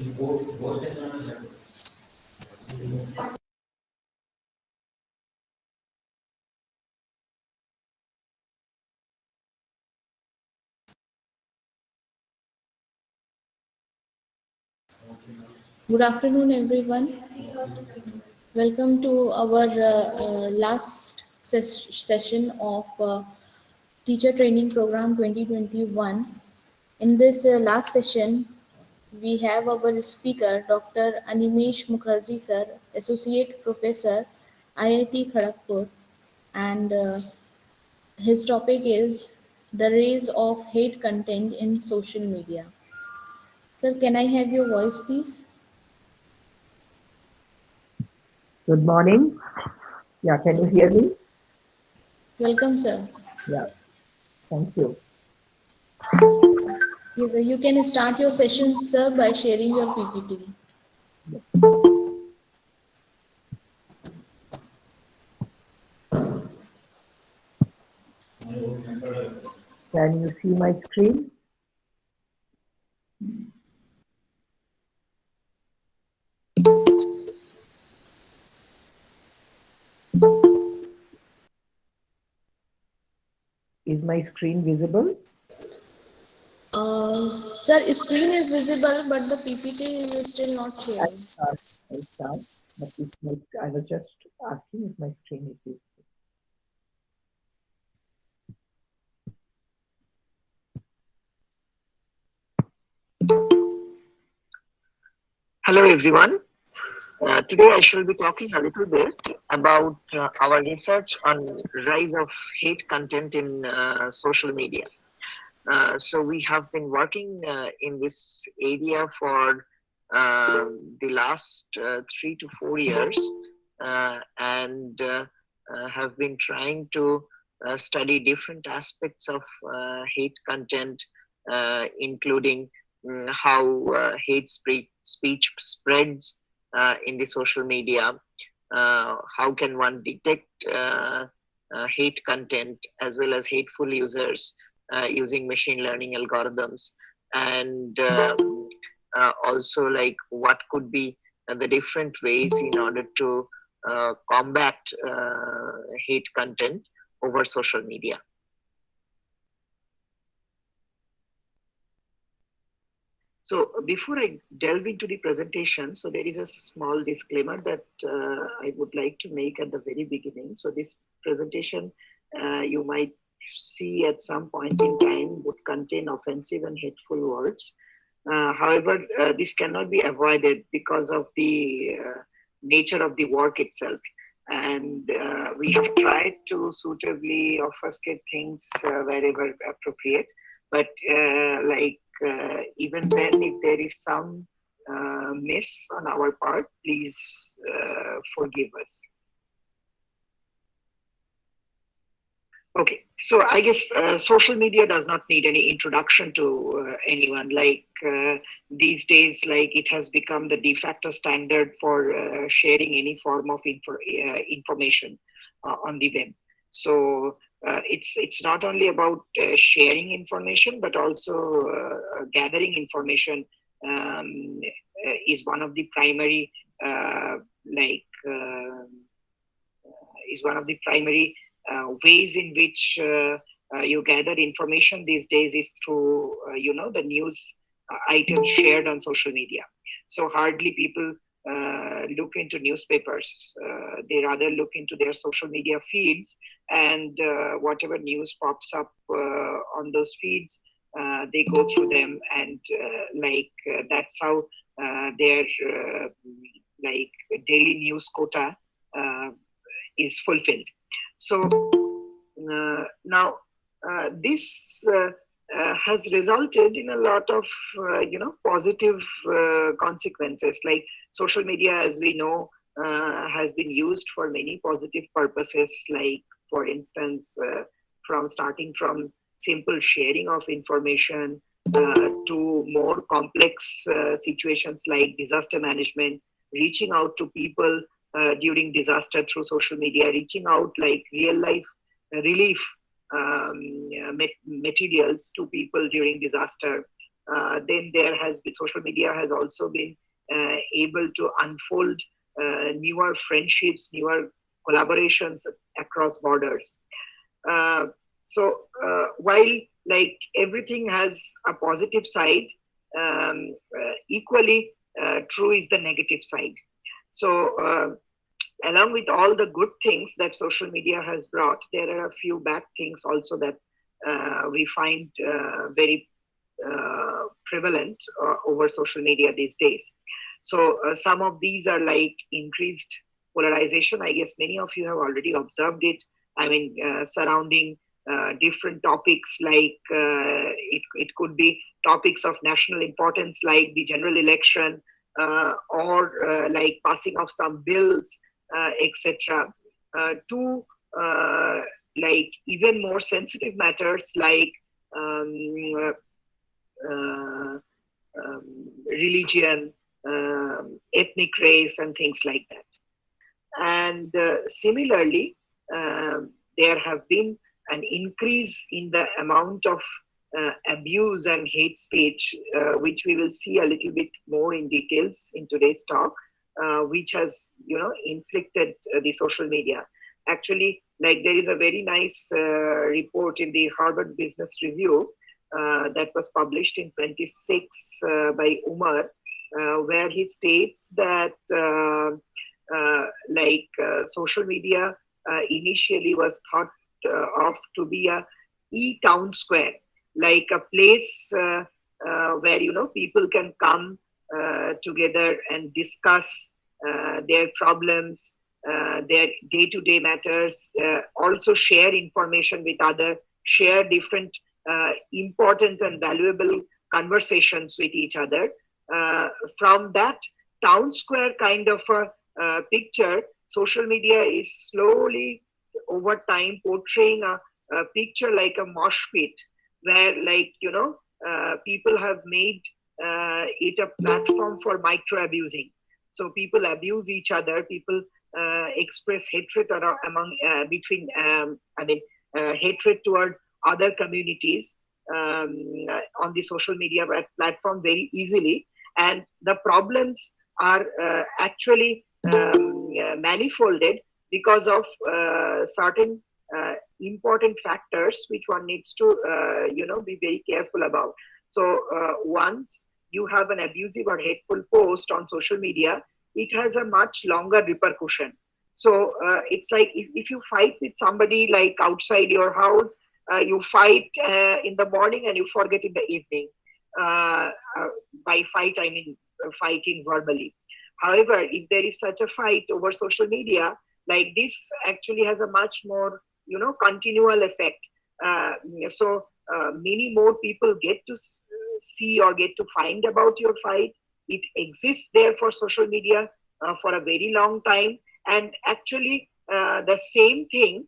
Good afternoon, everyone. Welcome to our last session of Teacher Training Program 2021. In this last session, we have our speaker, Dr. Animesh Mukharji, sir, Associate Professor, IIT Kharagpur, and his topic is the rise of hate content in social media. Sir, can I have your voice, please? Good morning. Yeah, can you hear me? Welcome, sir. Yeah, thank you. Yes, sir. You can start your session, sir, by sharing your PPT. Can you see my screen? Is my screen visible? Sir, screen is visible, but the PPT is still not I sharing. start, I start, but I was just asking if my screen is visible. Hello, everyone. Today I shall be talking a little bit about our research on rise of hate content in social media. So we have been working in this area for the last 3 to 4 years and have been trying to study different aspects of hate content, including how speech spreads in the social media, how can one detect hate content as well as hateful users using machine learning algorithms, and also like what could be the different ways in order to combat hate content over social media. So before I delve into the presentation, so there is a small disclaimer that I would like to make at the very beginning. So this presentation you might see at some point in time would contain offensive and hateful words. However, this cannot be avoided because of the nature of the work itself. And we have tried to suitably obfuscate things wherever appropriate. But even then, if there is some miss on our part, please forgive us. Okay, so I guess social media does not need any introduction to anyone. These days, like it has become the de facto standard for sharing any form of information on the web. So it's not only about sharing information, but also gathering information is one of the primary is one of the primary ways in which you gather information these days is through the news items shared on social media. So hardly people look into newspapers. They rather look into their social media feeds, and whatever news pops up on those feeds, they go through them, and that's how their daily news quota is fulfilled. So now this has resulted in a lot of positive consequences. Like social media, as we know, has been used for many positive purposes. Like for instance, starting from simple sharing of information to more complex situations like disaster management, reaching out to people during disaster through social media, reaching out like real life relief materials to people during disaster, Then there has been social media has also been able to unfold newer friendships, newer collaborations across borders. Uh, while like everything has a positive side, equally true is the negative side. So along with all the good things that social media has brought, there are a few bad things also that we find very prevalent over social media these days. So some of these are like increased polarization. I guess many of you have already observed it. I mean, surrounding different topics like it could be topics of national importance like the general election or like passing of some bills, etc. To like even more sensitive matters like um, uh, religion, ethnic race, and things like that. And similarly, there have been an increase in the amount of abuse and hate speech, which we will see a little bit more in details in today's talk, which has, inflicted the social media. Actually, like there is a very nice report in the Harvard Business Review that was published in 26 by Umar, where he states that social media initially was thought of to be a e-town square, like a place where people can come together and discuss their problems, their day-to-day matters, also share information with other, share different important and valuable conversations with each other. From that town square kind of a picture, social media is slowly over time portraying a picture like a mosh pit, where people have made it a platform for micro abusing. So people abuse each other. People express hatred among between. Hatred toward other communities on the social media platform very easily, and the problems are actually manifolded because of certain important factors which one needs to be very careful about. So once you have an abusive or hateful post on social media, it has a much longer repercussion. So it's like if you fight with somebody like outside your house, you fight in the morning and you forget in the evening. uh, by fight I mean fighting verbally. However, if there is such a fight over social media, like this actually has a much more continual effect. uh, many more people get to see or get to find about your fight. It exists there for social media for a very long time, and actually the same thing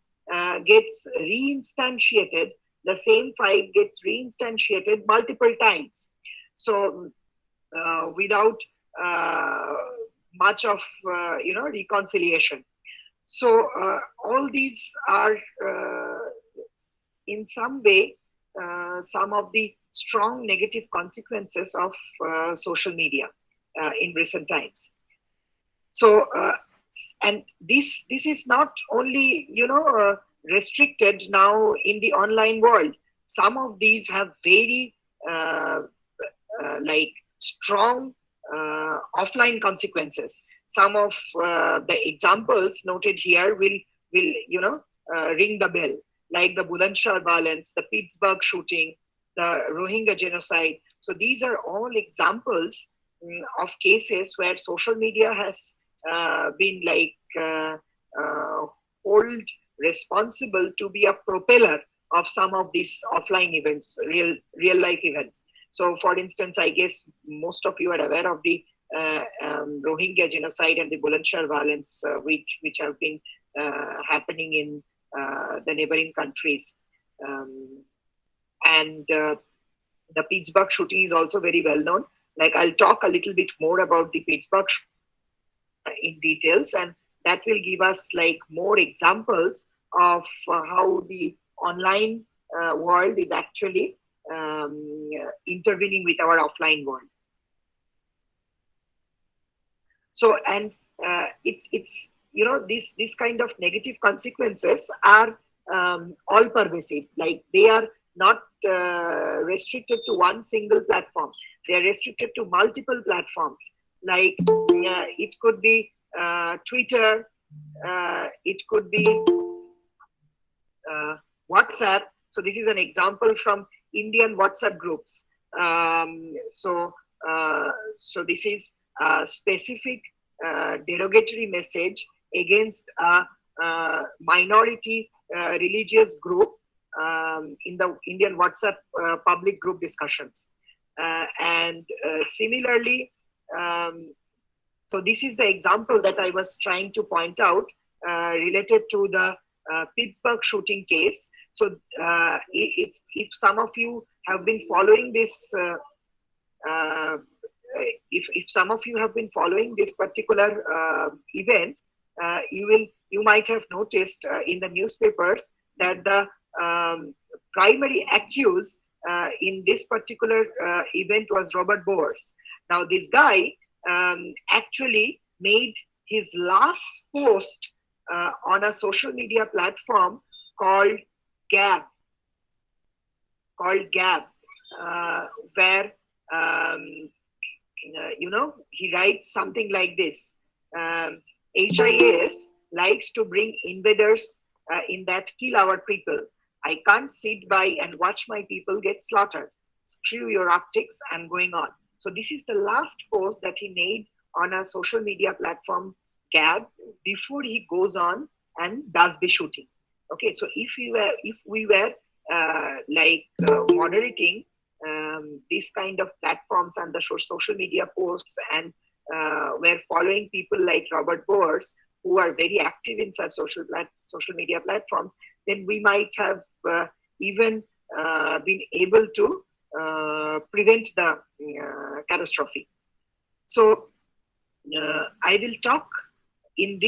gets reinstantiated. The same fight gets reinstantiated multiple times. So without uh, much of reconciliation. So all these are in some way some of the strong negative consequences of social media in recent times. So and this is not only restricted now in the online world. Some of these have very uh, like strong offline consequences. Some of the examples noted here will ring the bell, like the Bulandshahr violence, the Pittsburgh shooting, the Rohingya genocide. So these are all examples of cases where social media has been like hold responsible to be a propeller of some of these offline events, real life events. So, for instance, I guess most of you are aware of the Rohingya genocide and the Bulandshahr violence, which have been happening in the neighboring countries. And the Pittsburgh shooting is also very well known. Like I'll talk a little bit more about the Pittsburgh in details, and that will give us like more examples of how the online world is actually intervening with our offline world. So, and it's these kind of negative consequences are all pervasive. Like they are not restricted to one single platform. They are restricted to multiple platforms. Like it could be Twitter, it could be WhatsApp. So this is an example from Indian WhatsApp groups. So this is a specific derogatory message against a minority religious group in the Indian WhatsApp public group discussions. And similarly, so this is the example that I was trying to point out related to the Pittsburgh shooting case. So if some of you have been following this, if some of you have been following this particular event, you might have noticed in the newspapers that the primary accused in this particular event was Robert Bowers. Now this guy actually made his last post on a social media platform called Gab, where he writes something like this: HIAS likes to bring invaders in that kill our people. I can't sit by and watch my people get slaughtered. Screw your optics, I'm going on. So this is the last post that he made on a social media platform, Gab, before he goes on and does the shooting. Okay, so if we were moderating these kind of platforms and the social media posts, and we're following people like Robert Bowers, who are very active in such social media platforms, then we might have even been able to prevent the catastrophe. So I will talk in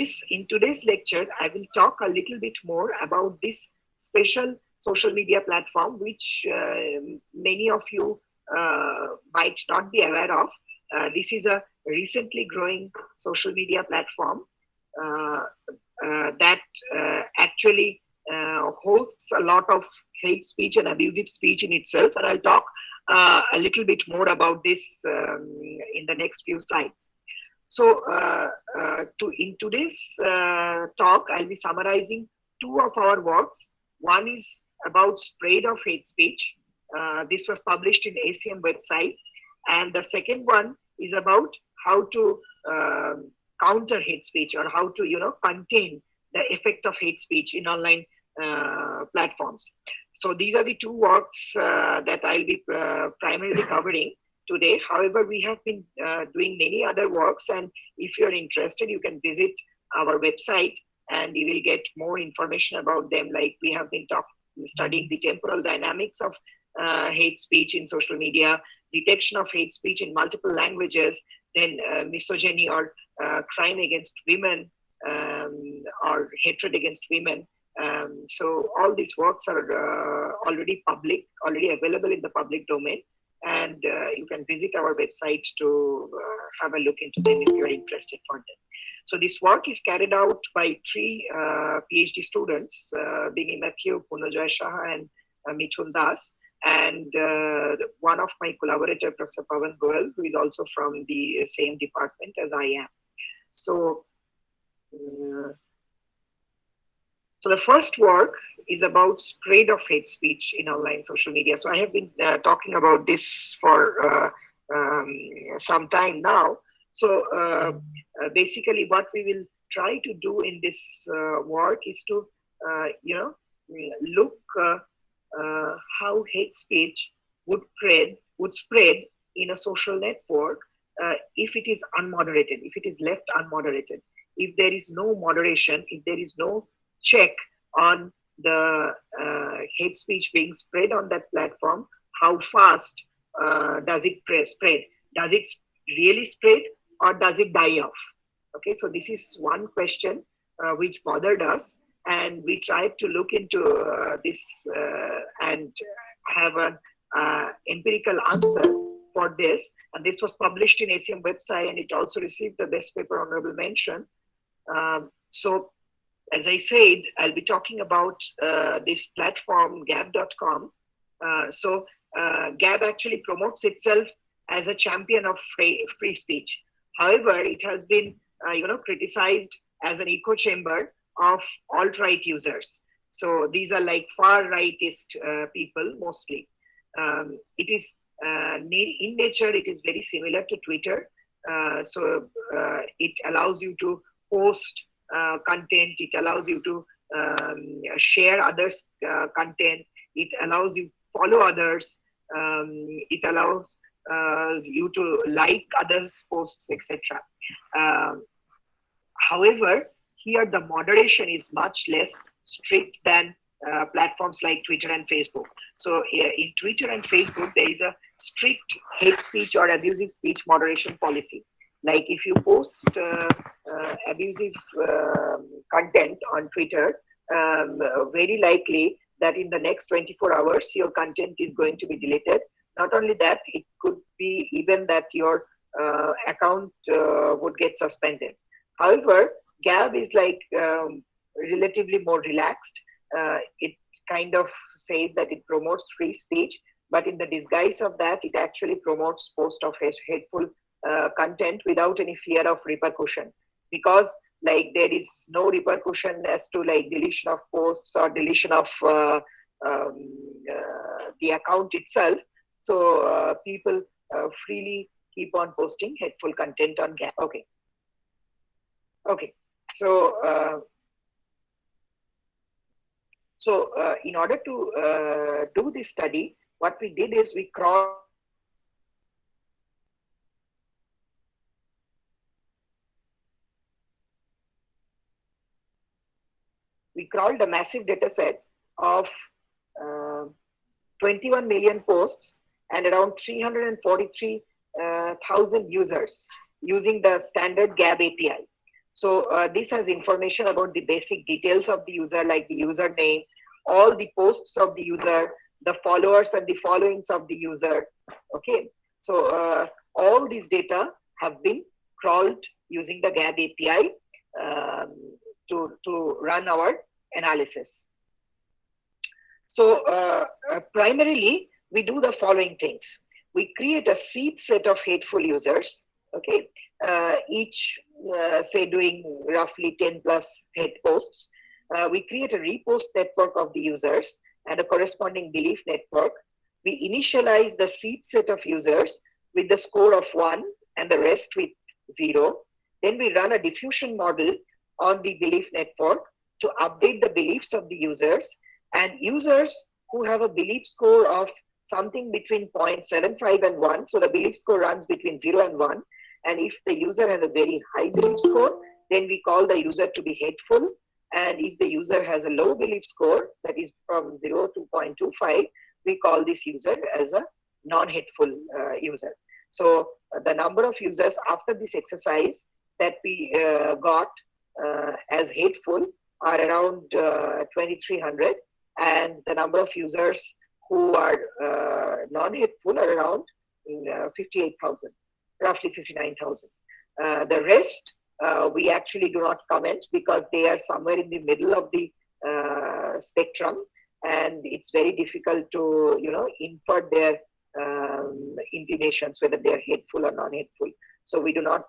today's lecture. I will talk a little bit more about this special social media platform, which many of you might not be aware of. This is a recently growing social media platform that actually hosts a lot of hate speech and abusive speech in itself. And I'll talk a little bit more about this in the next few slides. So in today's talk, I'll be summarizing two of our works. One is about spread of hate speech. This was published in ACM website. And the second one is about how to counter hate speech, or how to contain the effect of hate speech in online platforms. So these are the two works that I'll be primarily covering today. However, we have been doing many other works, and if you're interested, you can visit our website and you will get more information about them. Like we have been studying the temporal dynamics of hate speech in social media, detection of hate speech in multiple languages, then misogyny or crime against women, or hatred against women. So all these works are already available in the public domain, and you can visit our website to have a look into them if you're interested further. So this work is carried out by three PhD students, being Matthew, Punojoy Shah, and Mithun Das, and one of my collaborators, Professor Pawan Goel, who is also from the same department as I am. So the first work is about spread of hate speech in online social media. So I have been talking about this for some time now. So basically what we will try to do in this work is to, look how hate speech would spread in a social network if it is unmoderated, if it is left unmoderated, if there is no moderation, if there is no check on the hate speech being spread on that platform. How fast does it spread? Does it really spread, or does it die off? Okay, so this is one question which bothered us, and we tried to look into this and have empirical answer for this, and this was published in ACM website, and it also received the best paper honorable mention. So as I said, I'll be talking about this platform gab.com. Gab actually promotes itself as a champion of free speech. However, it has been criticized as an echo chamber of alt-right users. So these are like far rightist people mostly. It is in nature, it is very similar to Twitter. It allows you to post content. It allows you to share others' content. It allows you follow others. It allows you to like others' posts, etc. However, here the moderation is much less strict than platforms like Twitter and Facebook. So in Twitter and Facebook, there is a strict hate speech or abusive speech moderation policy. Like if you post abusive content on Twitter, very likely that in the next 24 hours, your content is going to be deleted. Not only that, it could be even that your account would get suspended. However, Gab is like relatively more relaxed. It kind of says that it promotes free speech, but in the disguise of that, it actually promotes post of hateful content without any fear of repercussion, because like there is no repercussion as to like deletion of posts or deletion of the account itself. So people freely keep on posting hateful content on Gab. Okay. So in order to do this study, what we did is we crawled a massive data set of uh, 21 million posts and around 343,000 users using the standard Gab API. So this has information about the basic details of the user, like the username, all the posts of the user, the followers and the followings of the user. Okay, so all these data have been crawled using the Gab API to run our analysis. So primarily, we do the following things. We create a seed set of hateful users, okay, each say doing roughly 10 plus hate posts. We create a repost network of the users and a corresponding belief network. We initialize the seed set of users with the score of 1 and the rest with 0. Then we run a diffusion model on the belief network to update the beliefs of the users, and users who have a belief score of something between 0.75 and 1. So the belief score runs between 0 and 1. And if the user has a very high belief score, then we call the user to be hateful. And if the user has a low belief score, that is from 0 to 0.25, we call this user as a non-hateful user. So the number of users after this exercise that we got as hateful are around 2,300, and the number of users who are non-hateful are around 58,000, roughly 59,000. The rest we actually do not comment because they are somewhere in the middle of the spectrum, and it's very difficult to infer their intimations whether they are hateful or non-hateful. So we do not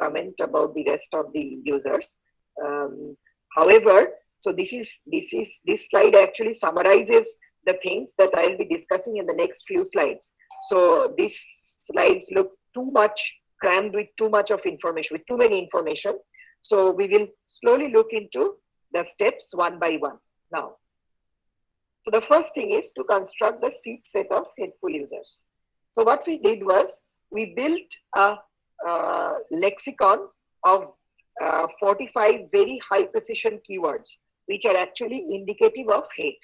comment about the rest of the users. However, so this slide actually summarizes the things that I'll be discussing in the next few slides. So these slides look too much crammed with too much of information, with too many information. So we will slowly look into the steps one by one now. So the first thing is to construct the seed set of hateful users. So what we did was we built a lexicon of 45 very high precision keywords, which are actually indicative of hate.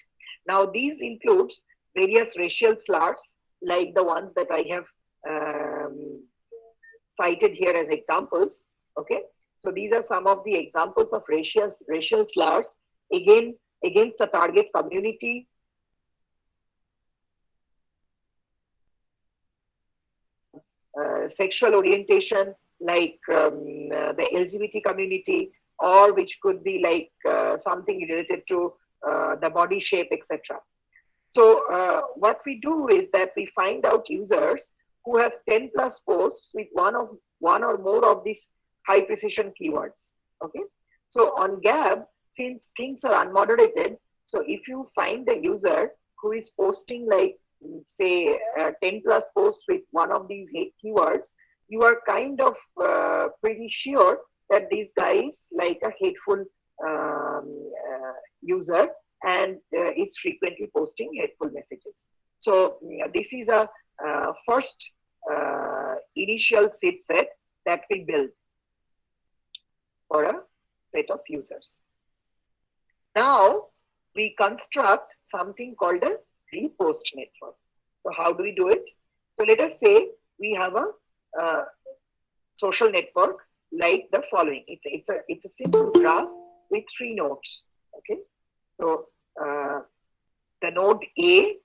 Now these includes various racial slurs, like the ones that I have cited here as examples. Okay, so these are some of the examples of racial slurs, again against a target community sexual orientation, like the LGBT community, or which could be like something related to the body shape, etc. So what we do is that we find out users who have 10 plus posts with one or more of these high precision keywords. Okay. So on Gab, since things are unmoderated, so if you find a user who is posting like say 10 plus posts with one of these keywords, you are kind of pretty sure that this guy is like a hateful user and is frequently posting hateful messages. So this is a first initial seed set that we build for a set of users. Now we construct something called a repost network. So how do we do it? So let us say we have a social network like the following. It's a simple graph with 3 nodes. Okay. So the node A,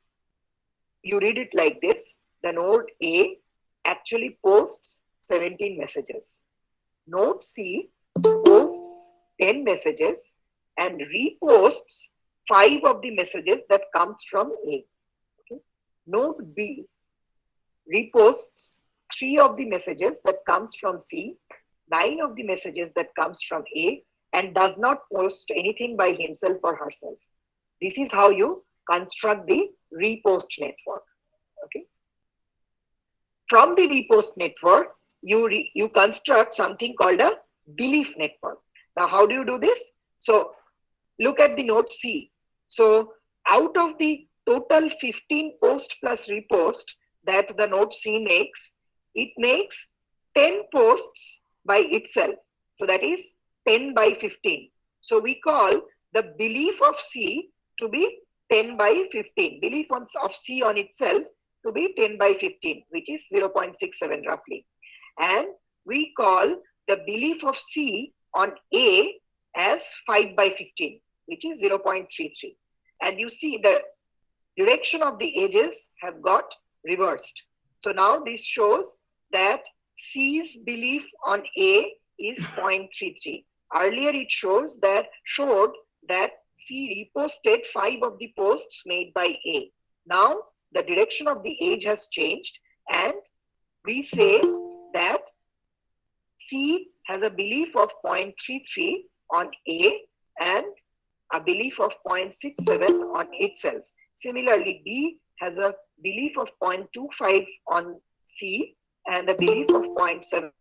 you read it like this. The node A actually posts 17 messages. Node C posts 10 messages and reposts 5 of the messages that comes from A. Okay. Node B reposts 3 of the messages that comes from C, 9 of the messages that comes from A, and does not post anything by himself or herself. This is how you construct the repost network. Okay. From the repost network, you construct something called a belief network. Now, how do you do this? So, look at the node C. So, out of the total 15 post plus repost that the node C makes, it makes 10 posts by itself. So, that is 10 by 15. So, we call the belief of C to be 10 by 15. Belief of C on itself to be 10 by 15, which is 0.67 roughly. And we call the belief of C on A as 5 by 15, which is 0.33. And you see the direction of the edges have got reversed. So now this shows that C's belief on A is 0.33. Earlier it showed that C reposted 5 of the posts made by A. Now the direction of the edge has changed and we say that C has a belief of 0.33 on A and a belief of 0.67 on itself. Similarly, B has a belief of 0.25 on C and a belief of 0.7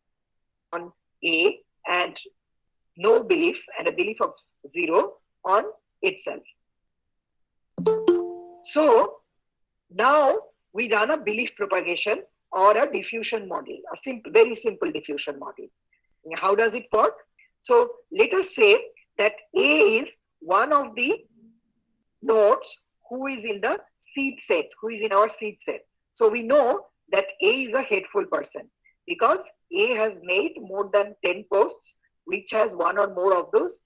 on A and no belief and a belief of 0 on itself. So now we run a belief propagation or a diffusion model, a very simple diffusion model. How does it work? So let us say that A is one of the nodes who is in the seed set, who is in our seed set. So we know that A is a hateful person because A has made more than 10 posts which has one or more of those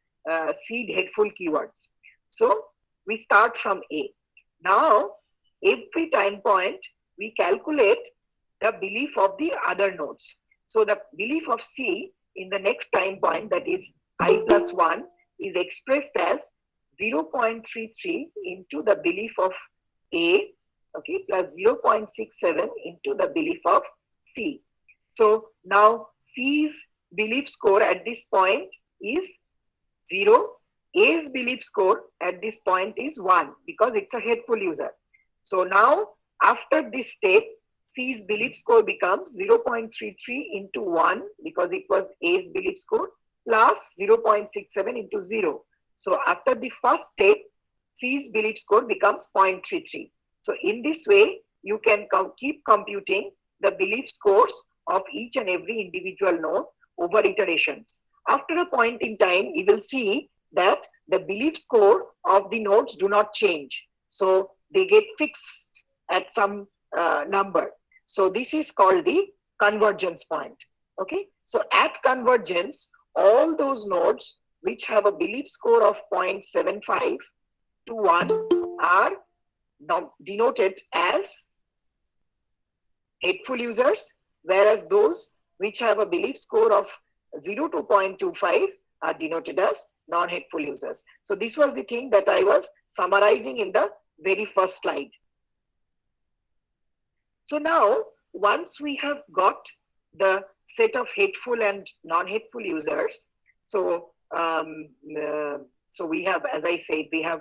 seed hateful keywords. So we start from A. Now, every time point, we calculate the belief of the other nodes. So the belief of C in the next time point, that is I plus 1, is expressed as 0.33 into the belief of A, okay, plus 0.67 into the belief of C. So now C's belief score at this point is 0. A's belief score at this point is 1 because it's a hateful user. So now after this step, C's belief score becomes 0.33 into 1 because it was A's belief score plus 0.67 into 0. So after the first step, C's belief score becomes 0.33. So in this way, you can keep computing the belief scores of each and every individual node over iterations. After a point in time, you will see that the belief score of the nodes do not change. So they get fixed at some number. So this is called the convergence point. Okay. So at convergence, all those nodes which have a belief score of 0.75 to 1 are denoted as hateful users, whereas those which have a belief score of 0 to 0.25 are denoted as non-hateful users. So this was the thing that I was summarizing in the very first slide. So now, once we have got the set of hateful and non-hateful users, so so we have, as I said, we have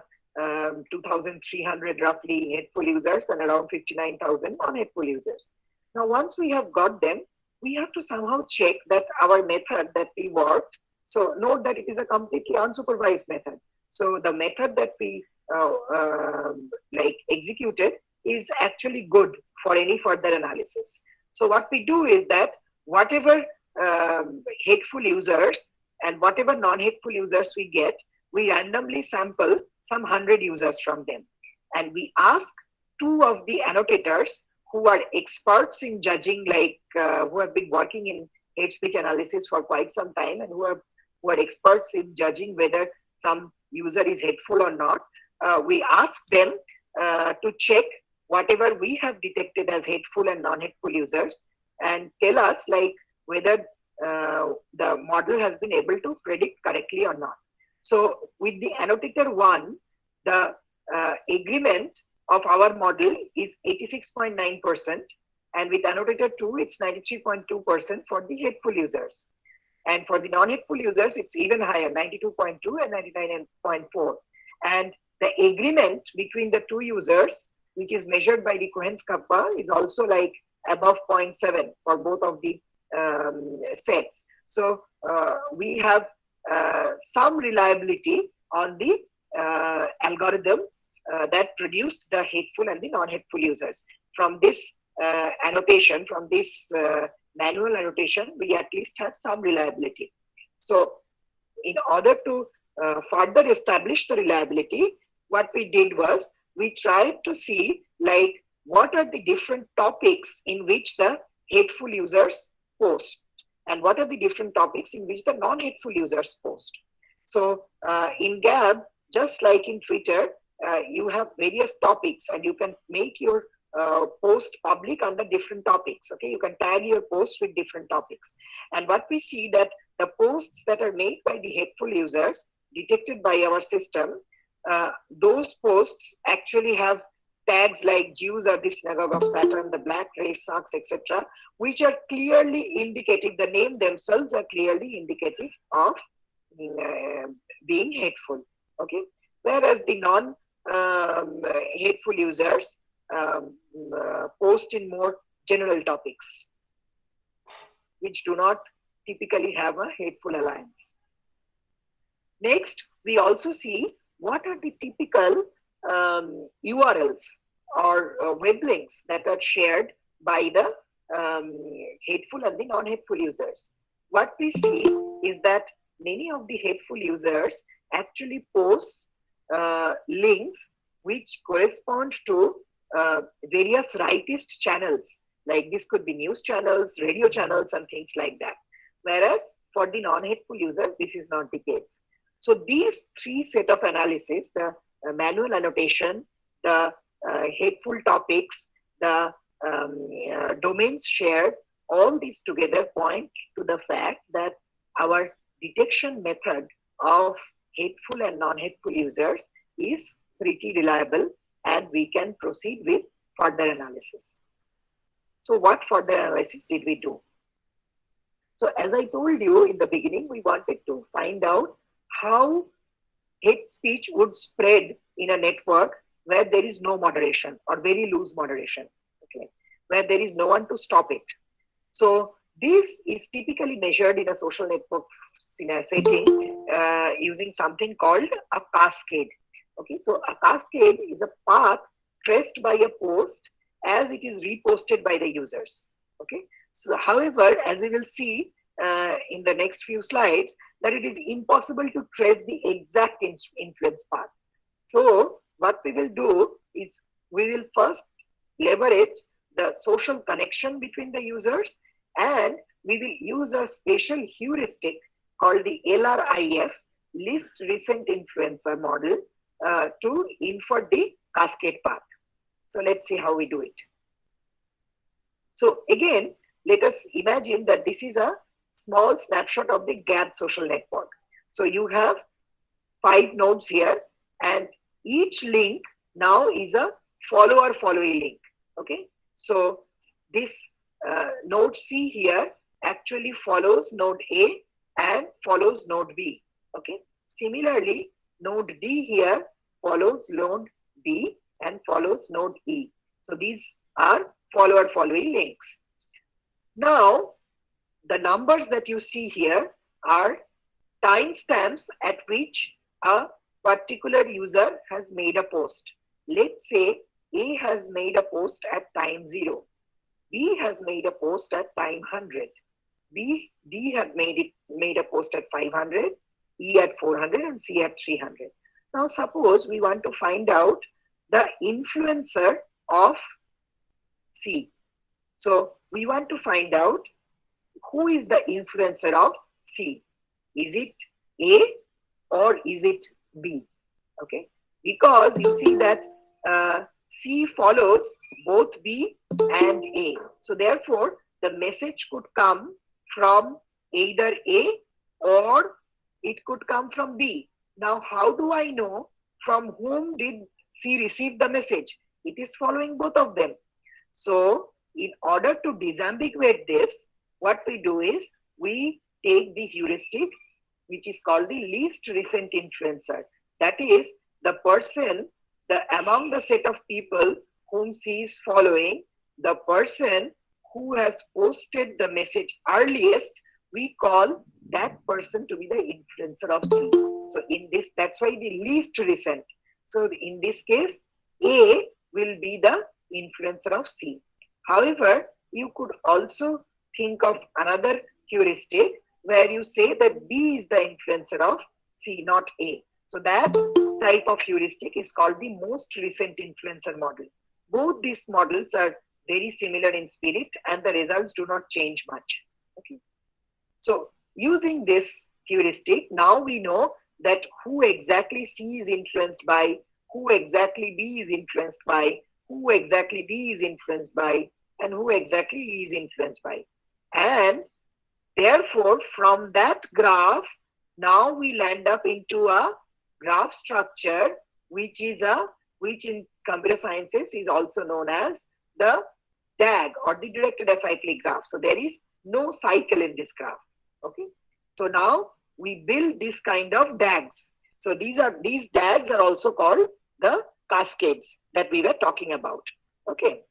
2,300 roughly hateful users and around 59,000 non-hateful users. Now, once we have got them, we have to somehow check that our method that we worked. So note that it is a completely unsupervised method. So the method that we like executed is actually good for any further analysis. So what we do is that whatever hateful users and whatever non-hateful users we get, we randomly sample some 100 users from them. And we ask two of the annotators who are experts in judging, like who have been working in hate speech analysis for quite some time and who are experts in judging whether some user is hateful or not. We ask them to check whatever we have detected as hateful and non-hateful users and tell us like whether the model has been able to predict correctly or not. So with the annotator 1, the agreement of our model is 86.9%, and with annotator 2, it's 93.2% for the hateful users. And for the non-hateful users, it's even higher, 92.2 and 99.4. And the agreement between the two users, which is measured by the Cohen's kappa, is also like above 0.7 for both of the sets. So we have some reliability on the algorithm that produced the hateful and the non-hateful users. From this annotation, from this manual annotation, we at least have some reliability. So in order to further establish the reliability, what we did was we tried to see like what are the different topics in which the hateful users post and what are the different topics in which the non-hateful users post. So in Gab, just like in Twitter, you have various topics and you can make your post public under different topics. Okay, you can tag your post with different topics. And what we see that the posts that are made by the hateful users detected by our system, those posts actually have tags like Jews are the synagogue of Satan, the black race sucks, etc., which are clearly indicative, the name themselves are clearly indicative of being hateful. Okay, whereas the non-hateful users post in more general topics, which do not typically have a hateful alliance. Next, we also see what are the typical URLs or web links that are shared by the hateful and the non-hateful users. What we see is that many of the hateful users actually post links which correspond to various rightist channels. Like this could be news channels, radio channels, and things like that. Whereas for the non-hateful users, this is not the case. So these three set of analysis, the manual annotation, the hateful topics, the domains shared, all these together point to the fact that our detection method of hateful and non-hateful users is pretty reliable and we can proceed with further analysis. So what further analysis did we do? So as I told you in the beginning, we wanted to find out how hate speech would spread in a network where there is no moderation or very loose moderation, okay, where there is no one to stop it. So this is typically measured in a social network setting using something called a cascade. Okay, so a cascade is a path traced by a post as it is reposted by the users. Okay, so however, as we will see in the next few slides, that it is impossible to trace the exact influence path. So what we will do is we will first leverage the social connection between the users, and we will use a special heuristic called the LRIF, least recent influencer model, to infer the cascade path. So let's see how we do it. So again, let us imagine that this is a small snapshot of the GAP social network. So you have 5 nodes here, and each link now is a follower following link. Okay, so this node C here actually follows node A and follows node B. Okay, similarly, node D here follows node B and follows node E. So these are follower following links. Now, the numbers that you see here are timestamps at which a particular user has made a post. Let's say A has made a post at time 0. B has made a post at time 100. D had made a post at 500, E at 400, and C at 300. Now suppose we want to find out the influencer of C. So we want to find out who is the influencer of C. Is it A or is it B? Okay, because you see that C follows both B and A. So therefore, the message could come from either A or it could come from B. Now, how do I know from whom did C receive the message? It is following both of them. So, in order to disambiguate this, what we do is we take the heuristic, which is called the least recent influencer. That is the person, among the set of people whom C is following, the person who has posted the message earliest, we call that person to be the influencer of C. So in this, that's why the least recent. So in this case, A will be the influencer of C. However, you could also think of another heuristic where you say that B is the influencer of C, not A. So that type of heuristic is called the most recent influencer model. Both these models are very similar in spirit and the results do not change much. Okay. So using this heuristic, now we know that who exactly C is influenced by, who exactly B is influenced by, who exactly D is influenced by, and who exactly E is influenced by. And therefore, from that graph, now we land up into a graph structure, which in computer sciences is also known as the DAG or the directed acyclic graph. So there is no cycle in this graph. Okay. So now we build this kind of DAGs. So these DAGs are also called the cascades that we were talking about. Okay.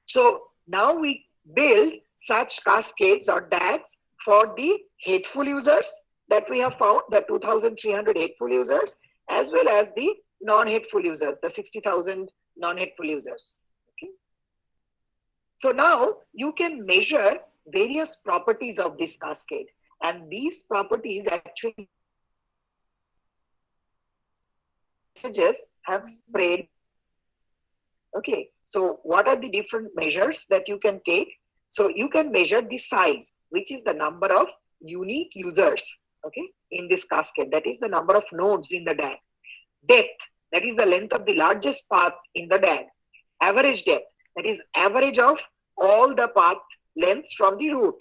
So now we build such cascades or DAGs for the hateful users that we have found, the 2,300 hateful users, as well as the non-hateful users, the 60,000 non-hateful users. Okay. So now you can measure various properties of this cascade, and these properties actually messages have spread. Okay, so what are the different measures that you can take? So you can measure the size, which is the number of unique users, okay, in this cascade. That is the number of nodes in the DAG. Depth, that is the length of the largest path in the DAG. Average depth, that is average of all the path lengths from the root.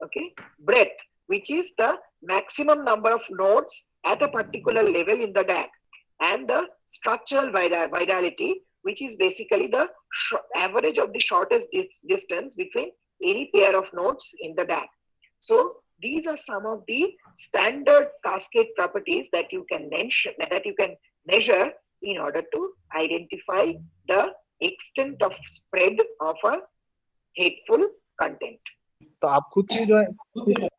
Okay, breadth, which is the maximum number of nodes at a particular level in the DAG. And the structural virality, which is basically the average of the shortest distance between any pair of nodes in the DAG. So these are some of the standard cascade properties that you can mention, that you can measure in order to identify the extent of spread of a hateful content. तो आप खुद की जो है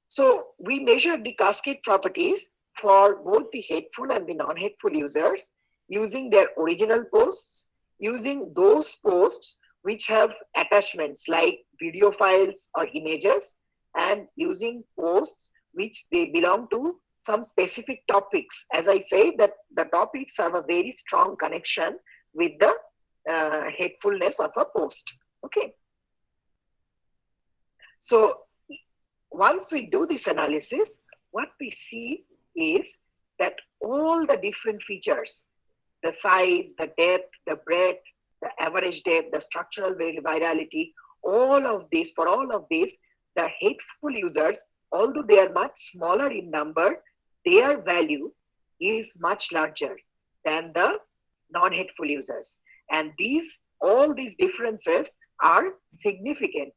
So we measured the cascade properties for both the hateful and the non-hateful users using their original posts, using those posts which have attachments like video files or images, and using posts which they belong to some specific topics. As I say, that the topics have a very strong connection with the hatefulness of a post. Okay. So once we do this analysis, what we see is that all the different features, the size, the depth, the breadth, the average depth, the structural virality, for all of this, the hateful users, although they are much smaller in number, their value is much larger than the non-hateful users. And all these differences are significant.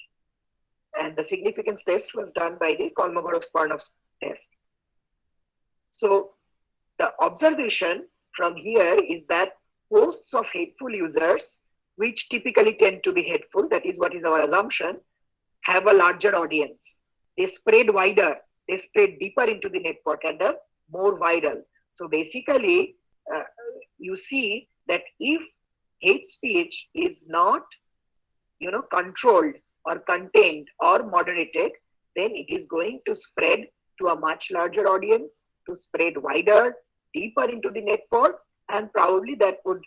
And the significance test was done by the Kolmogorov-Smirnov test. So the observation from here is that posts of hateful users, which typically tend to be hateful, that is what is our assumption, have a larger audience. They spread wider, they spread deeper into the network and are more viral. So basically, you see that if hate speech is not, controlled or contained or moderated, then it is going to spread to a much larger audience, to spread wider, deeper into the network, and probably that would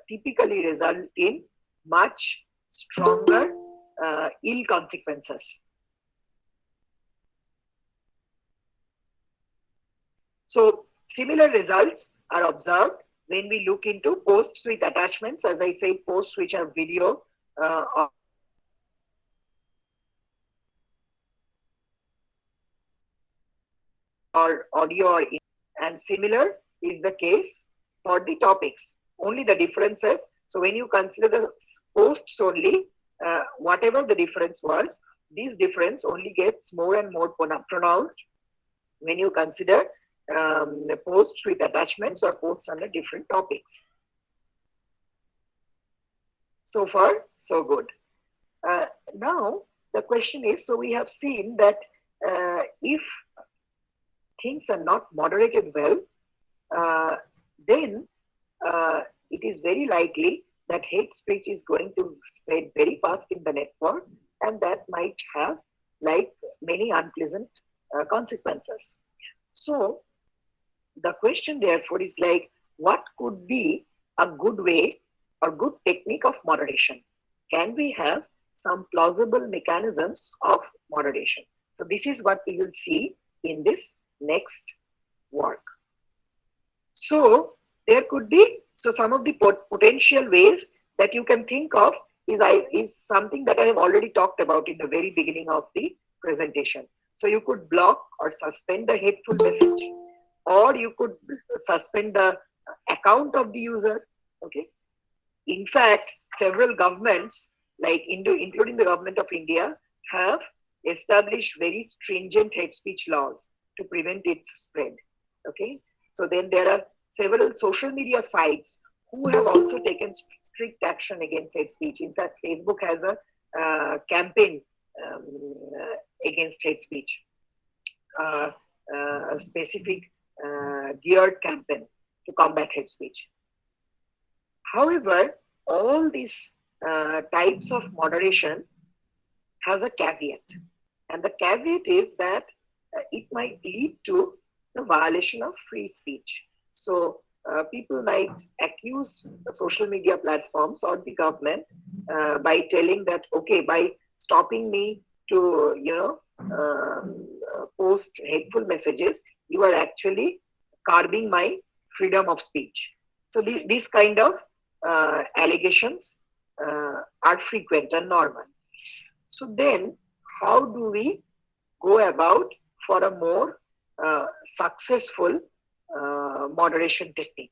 typically result in much stronger ill consequences. So similar results are observed when we look into posts with attachments, as I say, posts which are video or audio or image. And similar is the case for the topics. Only the differences. So when you consider the posts only, whatever the difference was, this difference only gets more and more pronounced when you consider the posts with attachments or posts under different topics. So far, so good. Now, the question is, so we have seen that if things are not moderated well, then it is very likely that hate speech is going to spread very fast in the network, and that might have like many unpleasant consequences. So the question therefore is like, what could be a good way or good technique of moderation? Can we have some plausible mechanisms of moderation? So this is what we will see in this next work. So there could be, so some of the potential ways that you can think of is something that I have already talked about in the very beginning of the presentation. So you could block or suspend the hateful message, or you could suspend the account of the user. Okay. In fact, several governments, like including the government of India, have established very stringent hate speech laws to prevent its spread. Okay. So then there are several social media sites who have also taken strict action against hate speech. In fact, Facebook has a campaign against hate speech, a specific geared campaign to combat hate speech. However, all these types of moderation has a caveat. And the caveat is that it might lead to the violation of free speech. So people might accuse the social media platforms or the government by telling that, okay, by stopping me to, post hateful messages, you are actually curbing my freedom of speech. So these kind of allegations are frequent and normal. So then how do we go about for a more successful moderation technique?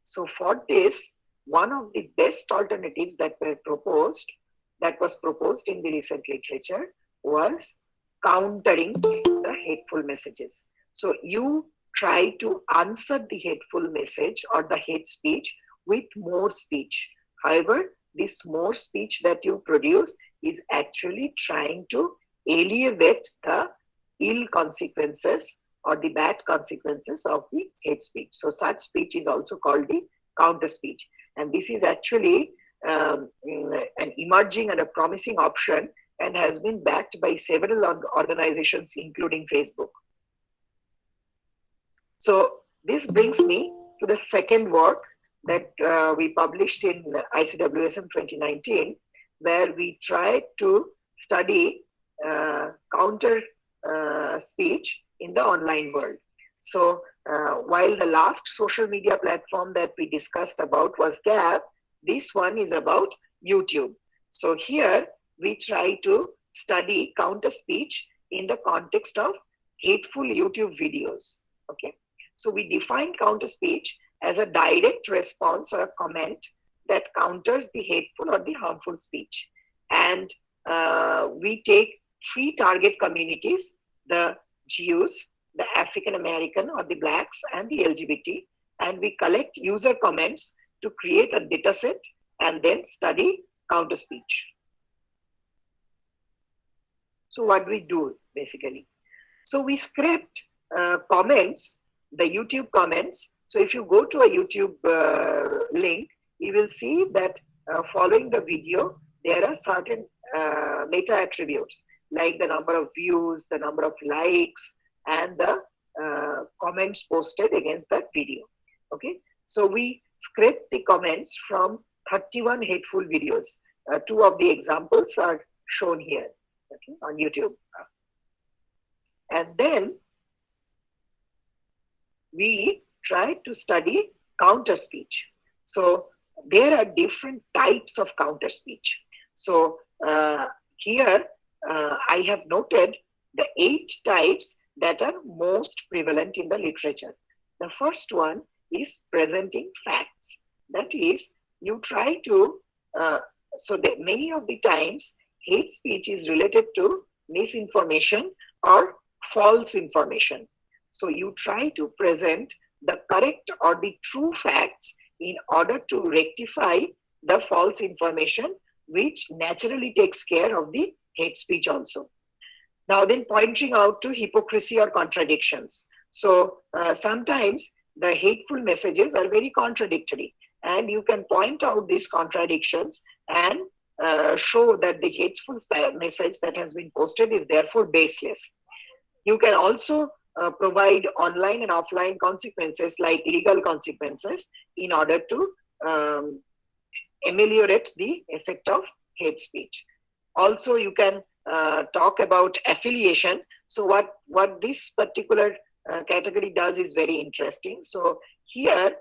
So for this, one of the best alternatives that was proposed in the recent literature was countering the hateful messages. So you try to answer the hateful message or the hate speech with more speech. However, this more speech that you produce is actually trying to alleviate the ill consequences or the bad consequences of the hate speech. So such speech is also called the counter speech. And this is actually an emerging and a promising option and has been backed by several organizations, including Facebook. So this brings me to the second work that we published in ICWSM 2019, where we tried to study counter speech in the online world. So while the last social media platform that we discussed about was Gab, this one is about YouTube. So here we try to study counter speech in the context of hateful YouTube videos. Okay, so we define counter speech as a direct response or a comment that counters the hateful or the harmful speech. And we take three target communities: the Jews, the African American or the blacks, and the LGBT, and we collect user comments to create a data set and then study counter speech. So what we do basically? So we script comments, the YouTube comments. So if you go to a YouTube link, you will see that following the video, there are certain meta attributes like the number of views, the number of likes, and the comments posted against that video. Okay, so we scrape the comments from 31 hateful videos. Two of the examples are shown here, okay, on YouTube. And then we try to study counter speech. So there are different types of counter speech. So here I have noted the 8 types that are most prevalent in the literature. The first one is presenting facts. That is, you try to, so that many of the times hate speech is related to misinformation or false information. So you try to present the correct or the true facts in order to rectify the false information, which naturally takes care of the hate speech also. Now then, pointing out to hypocrisy or contradictions. So sometimes the hateful messages are very contradictory, and you can point out these contradictions and show that the hateful message that has been posted is therefore baseless. You can also provide online and offline consequences like legal consequences in order to ameliorate the effect of hate speech. Also, you can talk about affiliation. So what this particular category does is very interesting. So here,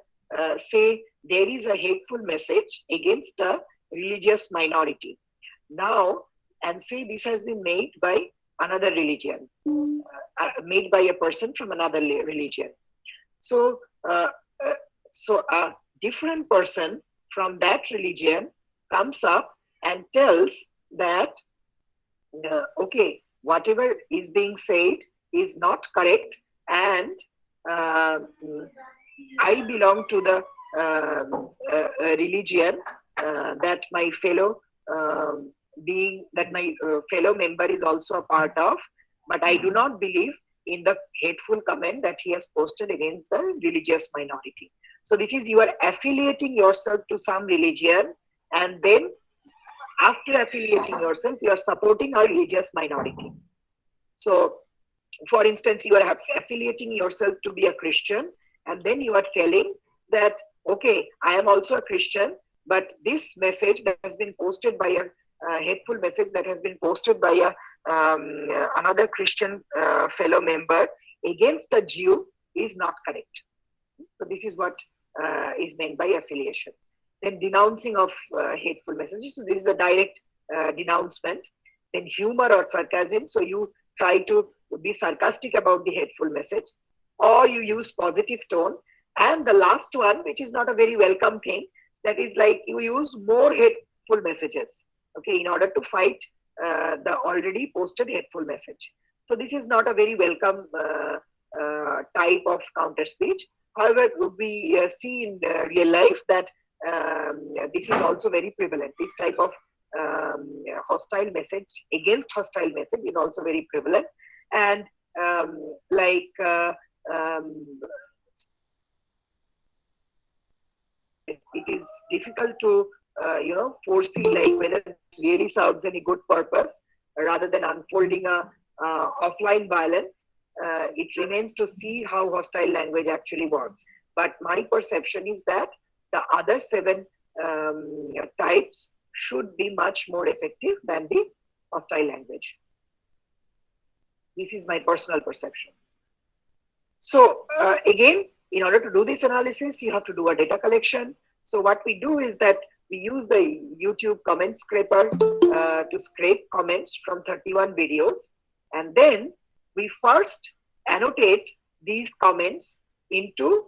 say there is a hateful message against a religious minority. Now, and say this has been made by another religion, made by a person from another religion. So, so a different person from that religion comes up and tells that, okay, whatever is being said is not correct, and I belong to the religion that my fellow fellow member is also a part of, but I do not believe in the hateful comment that he has posted against the religious minority. So this is, you are affiliating yourself to some religion, and then after affiliating yourself, you are supporting a religious minority. So for instance, you are affiliating yourself to be a Christian, and then you are telling that, okay, I am also a Christian, but this message that has been posted by a hateful message that has been posted by another Christian fellow member against a Jew is not correct. So this is what is meant by affiliation. Then denouncing of hateful messages. So this is a direct denouncement. Then humor or sarcasm. So you try to be sarcastic about the hateful message, or you use positive tone. And the last one, which is not a very welcome thing, that is like you use more hateful messages, okay, in order to fight the already posted hateful message. So this is not a very welcome type of counter speech. However, we see in real life that this is also very prevalent. This type of hostile message against hostile message is also very prevalent. And it is difficult to foresee like whether this really serves any good purpose rather than unfolding a offline violence. It remains to see how hostile language actually works. But my perception is that the other 7 types should be much more effective than the hostile language. This is my personal perception. So again, in order to do this analysis, you have to do a data collection. So what we do is that we use the YouTube comment scraper to scrape comments from 31 videos. And then we first annotate these comments into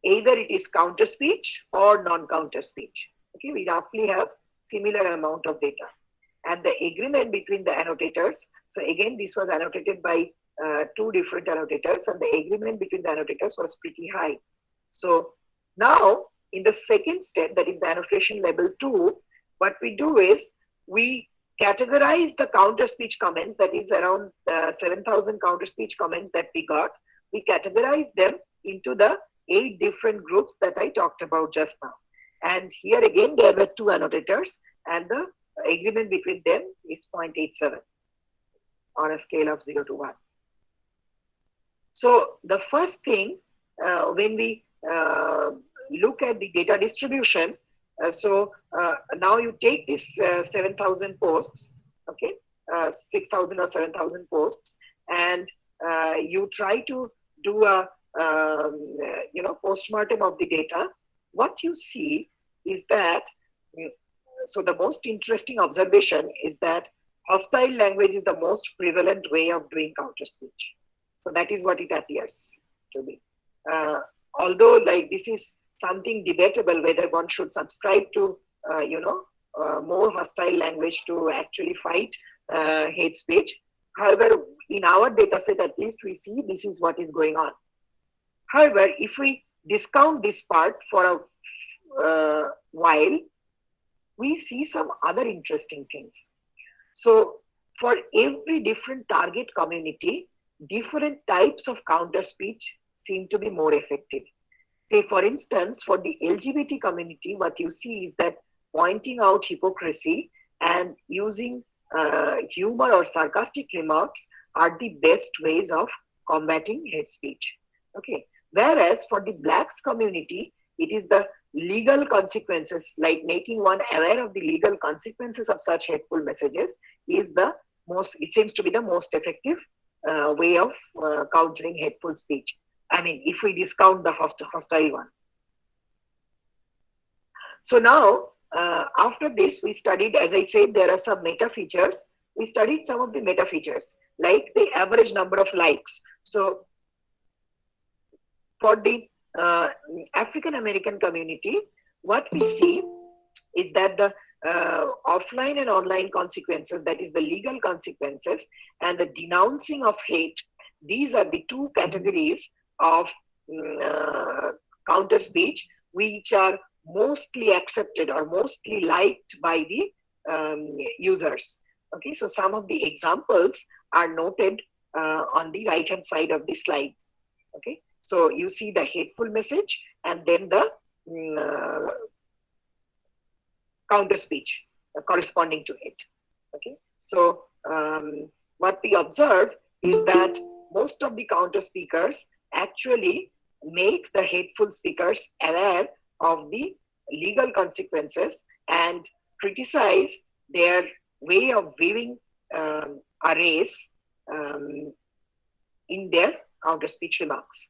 either it is counter speech or non-counter speech. Okay, we roughly have similar amount of data. And the agreement between the annotators, so again, this was annotated by two different annotators, and the agreement between the annotators was pretty high. So now, in the second step, that is the annotation level 2, what we do is we categorize the counter speech comments, that is around 7,000 counter speech comments that we got. We categorize them into the 8 different groups that I talked about just now. And here again, there were 2 annotators, and the agreement between them is 0.87 on a scale of 0 to 1. So the first thing, when we look at the data distribution, now you take this 7,000 posts, okay, 6,000 or 7,000 posts, and you try to do a postmortem of the data. What you see is that, so the most interesting observation is that hostile language is the most prevalent way of doing counter speech. So that is what it appears to be. Although, like, this is something debatable whether one should subscribe to more hostile language to actually fight hate speech. However, in our data set, at least, we see this is what is going on. However, if we discount this part for a while, we see some other interesting things. So for every different target community, different types of counter speech seem to be more effective. Say, for instance, for the LGBT community, what you see is that pointing out hypocrisy and using humor or sarcastic remarks are the best ways of combating hate speech. Okay. Whereas for the Blacks community, it is the legal consequences, like making one aware of the legal consequences of such hateful messages, is the most, it seems to be the most effective way of countering hateful speech. I mean, if we discount the hostile one. So now, after this, we studied, as I said, there are some meta features. We studied some of the meta features, like the average number of likes. So for the African American community, what we see is that the offline and online consequences, that is the legal consequences, and the denouncing of hate, these are the 2 categories of counter speech which are mostly accepted or mostly liked by the users. Okay, so some of the examples are noted on the right hand side of the slides. Okay, so you see the hateful message and then the counter speech corresponding to it. Okay, so what we observe is that most of the counter speakers actually make the hateful speakers aware of the legal consequences and criticize their way of viewing a race in their counter speech remarks.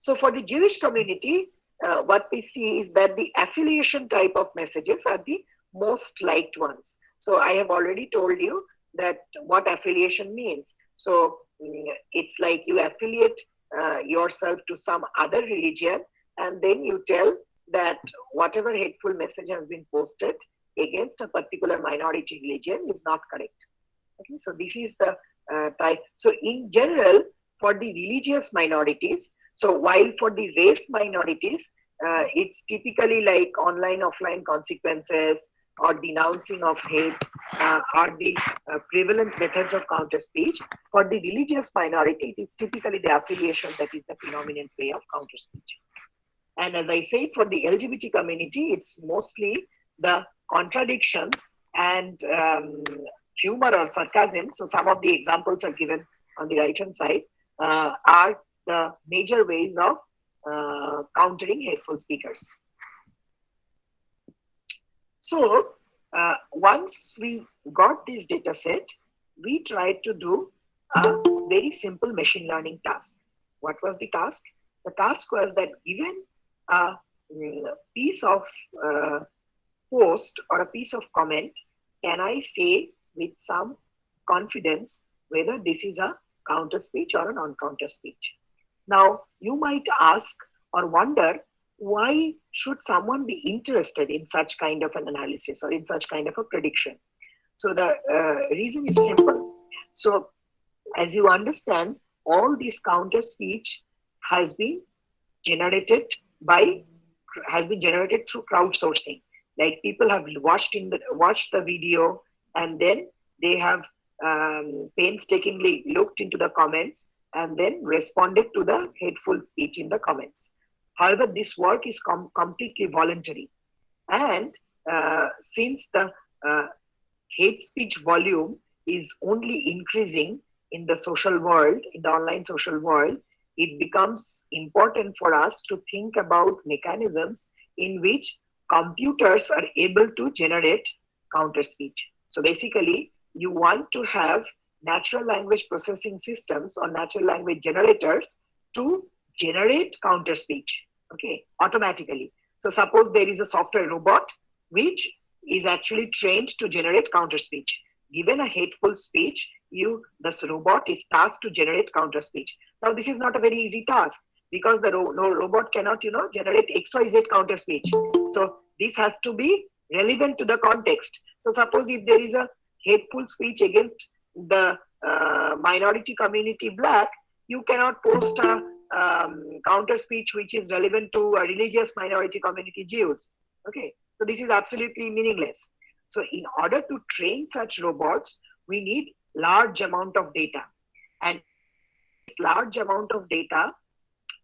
So for the Jewish community, what we see is that the affiliation type of messages are the most liked ones. So I have already told you that what affiliation means. So it's like you affiliate yourself to some other religion, and then you tell that whatever hateful message has been posted against a particular minority religion is not correct. Okay, so this is the type. So in general, for the religious minorities, so while for the race minorities, it's typically like online, offline consequences or denouncing of hate are the prevalent methods of counter speech. For the religious minority, it is typically the affiliation that is the predominant way of counter speech. And as I said, for the LGBT community, it's mostly the contradictions and humor or sarcasm. So some of the examples are given on the right hand side are the major ways of countering hateful speakers. So once we got this data set, we tried to do a very simple machine learning task. What was the task? The task was that given a piece of uh, post or a piece of comment can I say with some confidence whether this is a counter speech or a non counter speech? Now, you might ask or wonder why should someone be interested in such kind of an analysis or in such kind of a prediction? So, the reason is simple. So, as you understand, all this counter speech has been generated by has been generated through crowdsourcing. Like people have watched the video, and then they have painstakingly looked into the comments and then responded to the hateful speech in the comments. However, this work is completely voluntary, and since the uh, hate speech volume is only increasing in the social world, in the online social world, it becomes important for us to think about mechanisms in which computers are able to generate counter speech. So basically, you want to have natural language processing systems or natural language generators to generate counter speech, okay, automatically. So suppose there is a software robot which is actually trained to generate counter speech. Given a hateful speech, this robot is tasked to generate counter speech. Now, this is not a very easy task because the no robot cannot, generate XYZ counter speech. So this has to be relevant to the context. So suppose if there is a hateful speech against the minority community black, you cannot post a counter speech which is relevant to a religious minority community Jews. Okay, so this is absolutely meaningless. So in order to train such robots, we need large amount of data. And this large amount of data,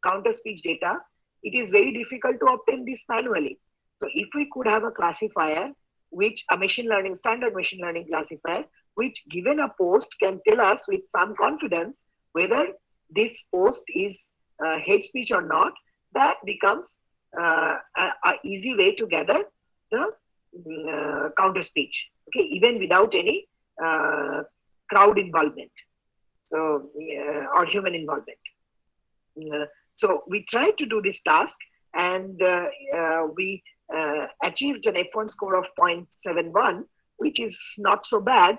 counter speech data, it is very difficult to obtain this manually. So if we could have a classifier, which a machine learning, standard machine learning classifier, which given a post can tell us with some confidence whether this post is hate speech or not, that becomes a easy way to gather the counter speech, okay, even without any crowd involvement, so or human involvement. So we tried to do this task, and we achieved an F1 score of 0.71, which is not so bad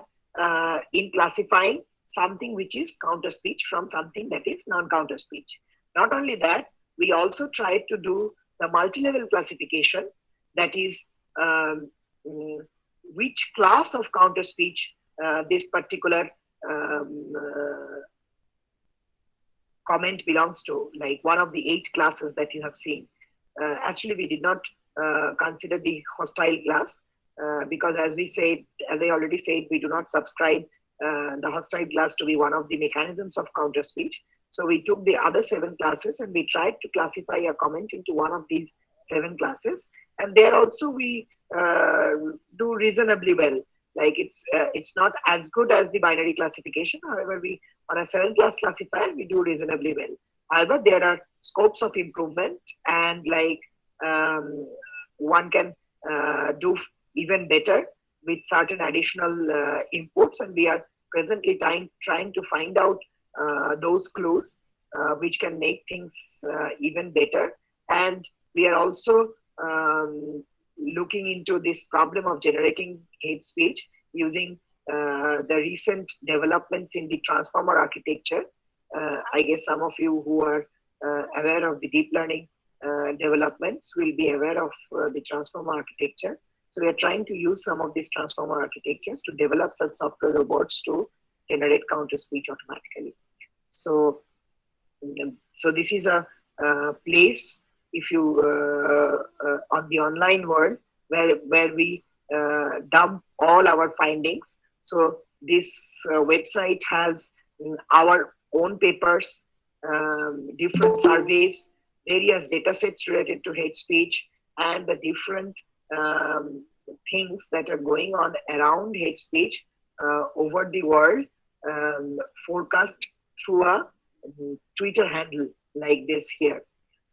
in classifying something which is counter speech from something that is non-counter speech. Not only that, we also tried to do the multi-level classification, that is which class of counter speech this particular comment belongs to, like one of the 8 classes that you have seen. Actually, we did not consider the hostile class because, as I already said, we do not subscribe the hostile class to be one of the mechanisms of counter speech. So we took the other 7 classes and we tried to classify a comment into one of these 7 classes. And there also we do reasonably well. Like it's not as good as the binary classification. However, we on a 7-class classifier we do reasonably well. However, there are scopes of improvement, and like one can do even better with certain additional inputs, and we are presently trying to find out those clues which can make things even better. And we are also looking into this problem of generating hate speech using the recent developments in the transformer architecture. I guess some of you who are aware of the deep learning developments will be aware of the transformer architecture. So we are trying to use some of these transformer architectures to develop such software robots to generate counter speech automatically. So, so this is a place, if you on the online world, where we dump all our findings. So this website has our own papers, different surveys, various data sets related to hate speech, and the different things that are going on around hate speech over the world, forecast through a Twitter handle like this here.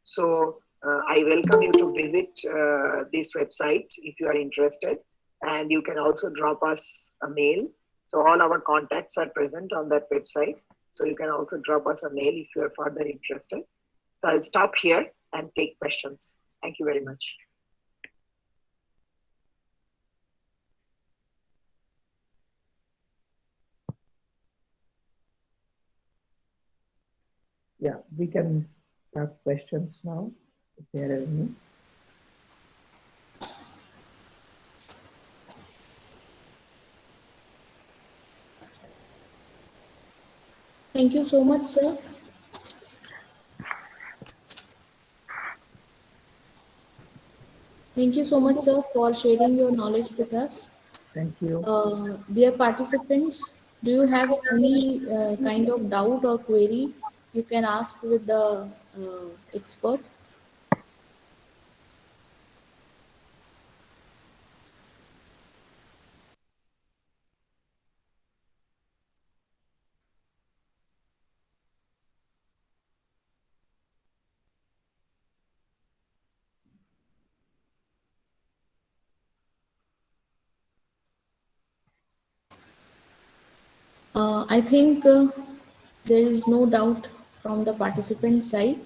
So I welcome you to visit this website if you are interested, and you can also drop us a mail. So all our contacts are present on that website. So you can also drop us a mail if you are further interested. So I'll stop here and take questions. Thank you very much. Yeah, we can have questions now, if there are any. Thank you so much, sir. Thank you so much, sir, for sharing your knowledge with us. Thank you. Dear participants, do you have any kind of doubt or query you can ask with the expert? I think there is no doubt from the participant side.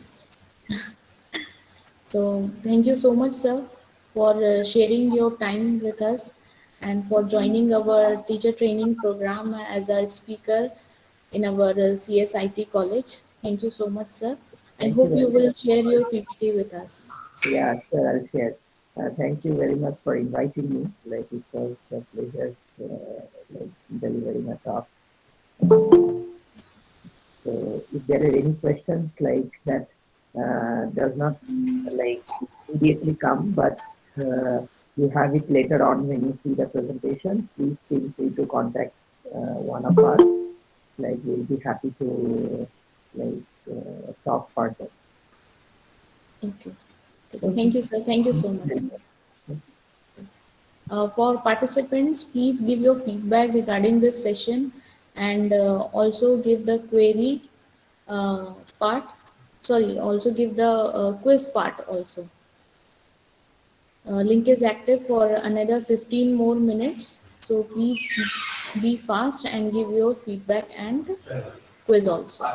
So thank you so much, sir, for sharing your time with us and for joining our teacher training program as a speaker in our CSIT college. Thank you so much, sir. I Thank you hope you very will much. share your PPT with us. Yeah, sure, I'll share. Thank you very much for inviting me. Like, it was a pleasure, like, delivering a talk. So if there are any questions like that, does not like immediately come, but you have it later on when you see the presentation, please feel free to contact one of us. Like, we'll be happy to like talk further. Okay. Okay. Thank you, sir. Thank you so much. For participants, please give your feedback regarding this session and also give the query part. Sorry, also give the quiz part also. Link is active for another 15 more minutes. So please be fast and give your feedback and quiz also.